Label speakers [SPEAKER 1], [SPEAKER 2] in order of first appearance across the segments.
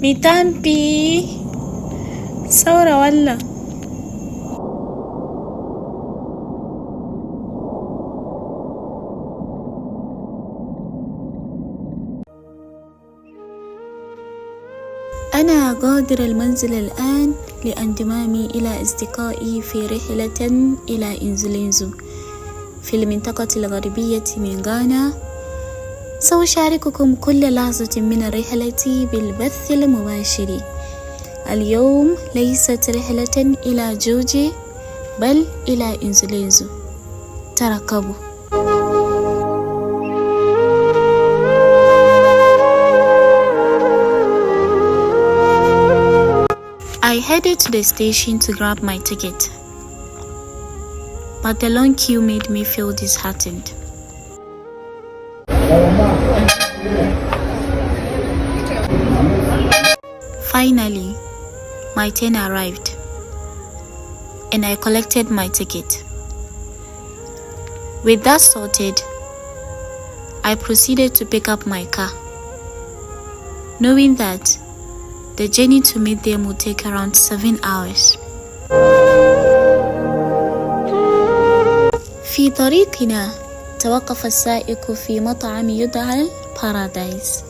[SPEAKER 1] Mitampi saura walla. أنا غادر المنزل الآن لانضمامي إلى أصدقائي في رحلة إلى إنزولينزو في المنطقة الغربية من غانا. سأشارككم كل لحظة من الرحلة بالبث المباشر. اليوم ليست رحلة إلى جوجي بل إلى إنزولينزو. ترقبوا. I headed to the station to grab my ticket, but the long queue made me feel disheartened. Finally, my turn arrived, and I collected my ticket. With that sorted, I proceeded to pick up my car, knowing that the journey to meet them would take around 7 hours. في طريقنا توقف السائق في مطعم يدعى بارادايس،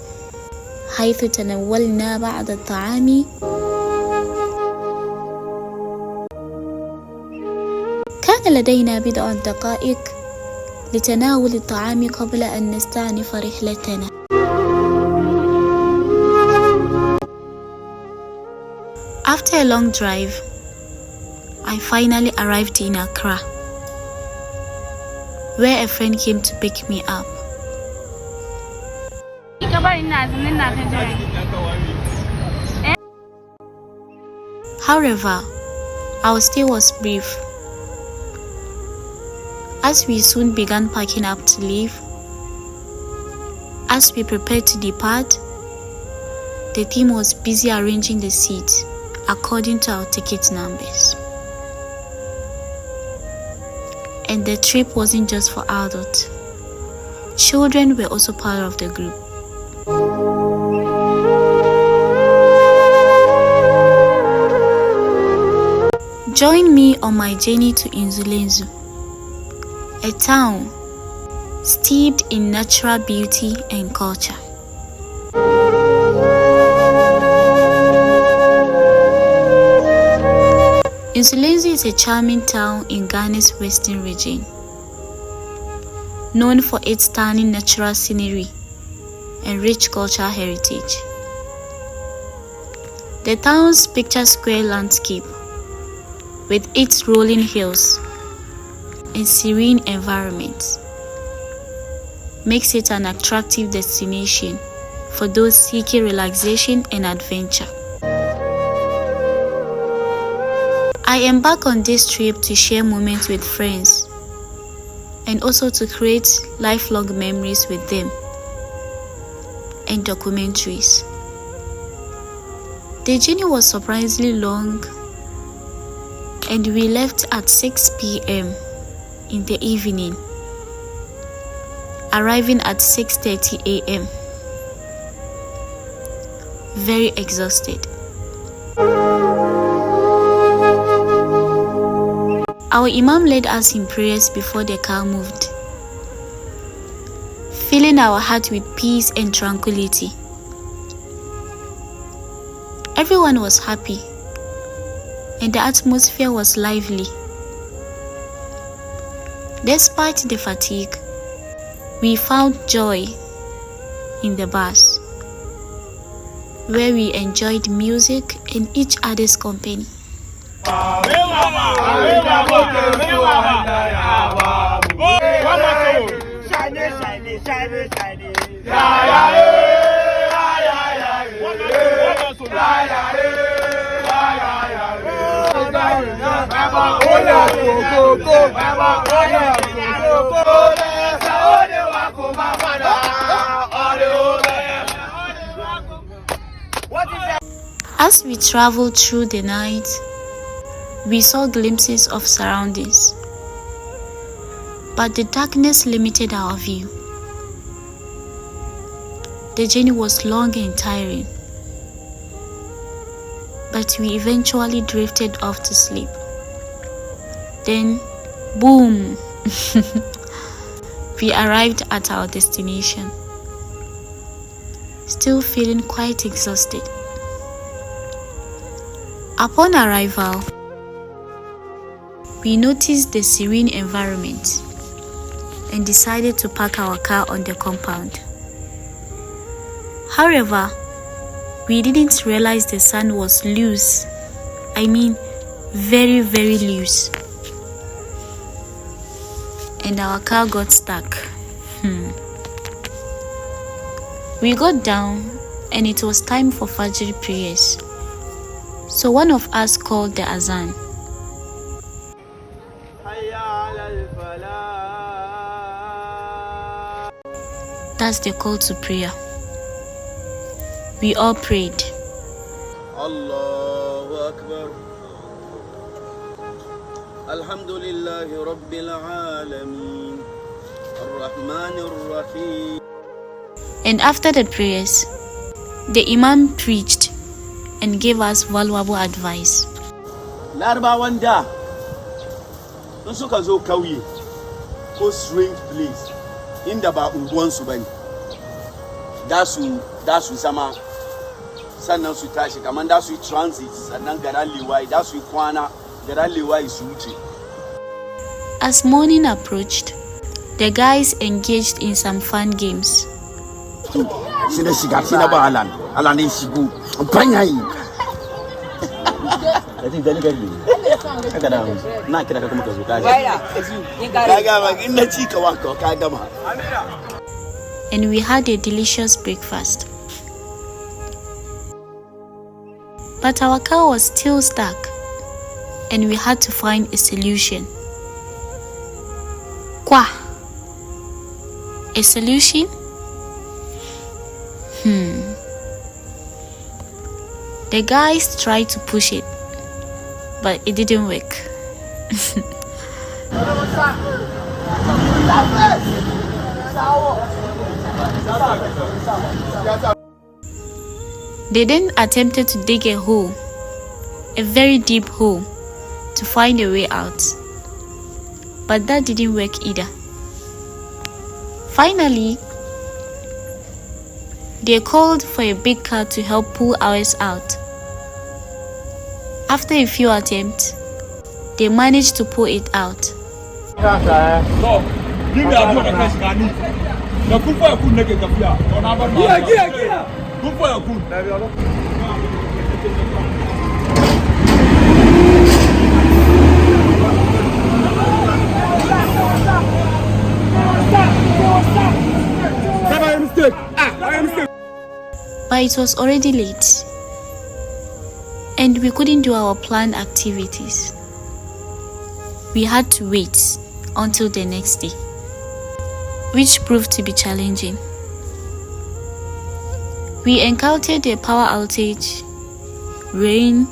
[SPEAKER 1] حيث تناولنا بعض الطعام. كان لدينا بضع دقائق لتناول الطعام قبل أن نستأنف رحلتنا. After a long drive, I finally arrived in Accra, where a friend came to pick me up. However, our stay was brief, as we soon began packing up to leave. As we prepared to depart, the team was busy arranging the seats according to our ticket numbers. And the trip wasn't just for adults. Children were also part of the group. Join me on my journey to Nzulenzu, a town steeped in natural beauty and culture. Nzulenzu is a charming town in Ghana's western region, known for its stunning natural scenery and rich cultural heritage. The town's picturesque square landscape, with its rolling hills and serene environment, makes it an attractive destination for those seeking relaxation and adventure. I embark on this trip to share moments with friends and also to create lifelong memories with them and documentaries. The journey was surprisingly long, and we left at 6 p.m. in the evening, arriving at 6:30 a.m. very exhausted. Our Imam led us in prayers before the car moved, filling our heart with peace and tranquility. Everyone was happy, and the atmosphere was lively. Despite the fatigue, we found joy in the bus, where we enjoyed music and each other's company. As we traveled through the night, we saw glimpses of surroundings, but the darkness limited our view. The journey was long and tiring, but we eventually drifted off to sleep. Then, boom! We arrived at our destination, still feeling quite exhausted. Upon arrival, we noticed the serene environment and decided to park our car on the compound. However, we didn't realize the sand was loose. I mean, very, very loose. And our car got stuck. We got down and it was time for Fajr prayers. So one of us called the azan. That's the call to prayer. We all prayed.
[SPEAKER 2] Allahu Akbar. Alhamdulillahi Rabbil Alameen. Ar-Rahmanir Rahim.
[SPEAKER 1] And after the prayers, the Imam preached and gave us valuable advice.
[SPEAKER 2] Larabawan da in suka zo kauye ko strange place inda ba unguwansu bane, da su zama sannan su tashi kaman da su yi transit sannan garan liwai da su yi kwana garan liwai su wuce.
[SPEAKER 1] As morning approached, the guys engaged in some fun games.
[SPEAKER 2] Sina shiga sina ba alan ne shigo banyayi. Kaji gani kaga da na kira ka kuma ka zo kaga ba inda ci ka waka ka gama.
[SPEAKER 1] And we had a delicious breakfast. But our car was still stuck and we had to find a solution. A solution? The guys tried to push it, but it didn't work. They then attempted to dig a hole, a very deep hole, to find a way out. But that didn't work either. Finally, they called for a big car to help pull ours out. After a few attempts, they managed to pull it out. But it was already late, and we couldn't do our planned activities. We had to wait until the next day, which proved to be challenging. We encountered a power outage, rain,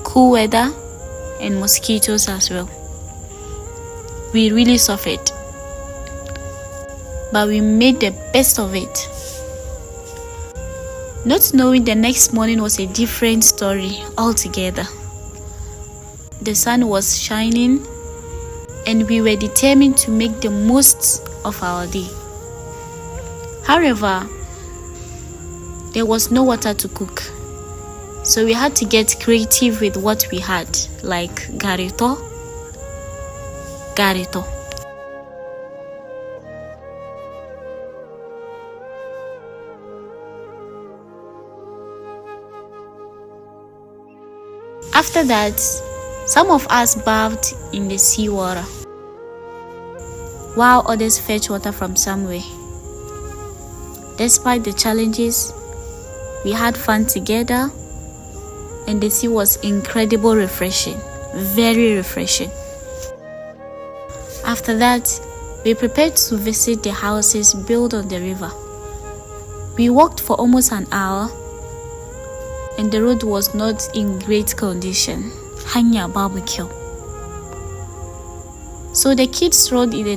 [SPEAKER 1] cool weather, and mosquitoes as well. We really suffered, but we made the best of it. Not knowing the next morning was a different story altogether. The sun was shining and we were determined to make the most of our day. However, there was no water to cook, so we had to get creative with what we had, like garito. After that, some of us bathed in the seawater, while others fetched water from somewhere. Despite the challenges, we had fun together, and the sea was incredibly refreshing, very refreshing. After that, we prepared to visit the houses built on the river. We walked for almost an hour, and the road was not in great condition. Hanya barbecue. So the kids rode in a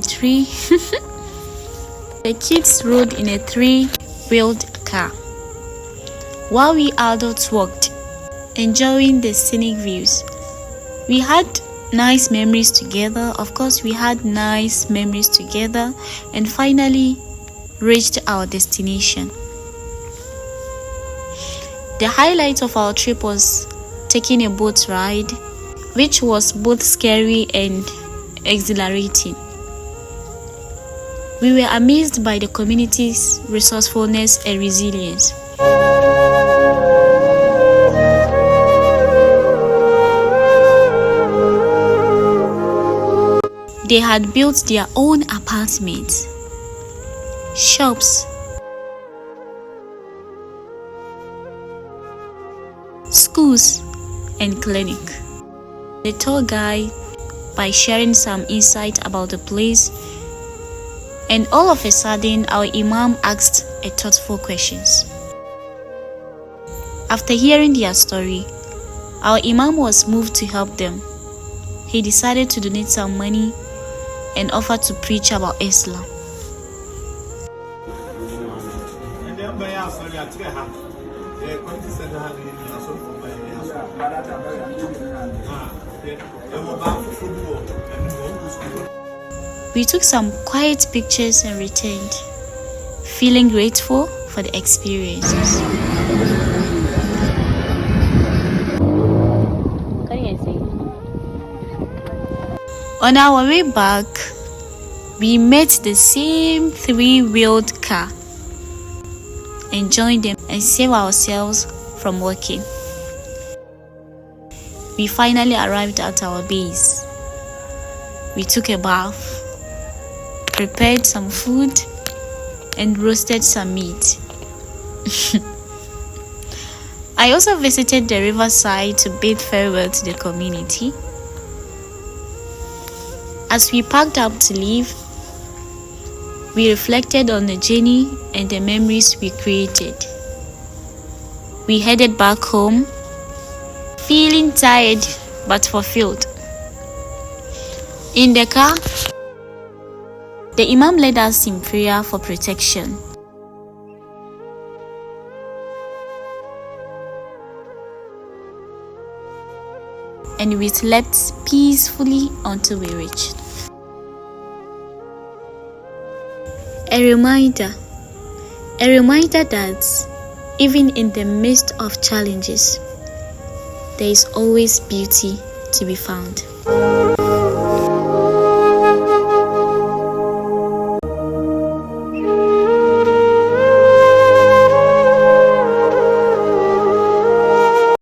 [SPEAKER 1] a three-wheeled car, while we adults walked enjoying the scenic views. We had nice memories together. Of course, we had nice memories together and finally reached our destination. The highlight of our trip was taking a boat ride, which was both scary and exhilarating. We were amazed by the community's resourcefulness and resilience. They had built their own apartments, shops, schools, and clinic. The tour guide by sharing some insight about the place, and all of a sudden our Imam asked a thoughtful questions. After hearing their story, our Imam was moved to help them. He decided to donate some money and offered to preach about Islam. We took some quiet pictures and returned, feeling grateful for the experiences. On our way back, we met the same three-wheeled car and joined them and saved ourselves from walking. We finally arrived at our base. We took a bath, prepared some food, and roasted some meat. I also visited the riverside to bid farewell to the community. As we packed up to leave, we reflected on the journey and the memories we created. We headed back home, feeling tired but fulfilled. In the car, the Imam led us in prayer for protection. And we slept peacefully until we reached. A reminder that even in the midst of challenges, there is always beauty to be found.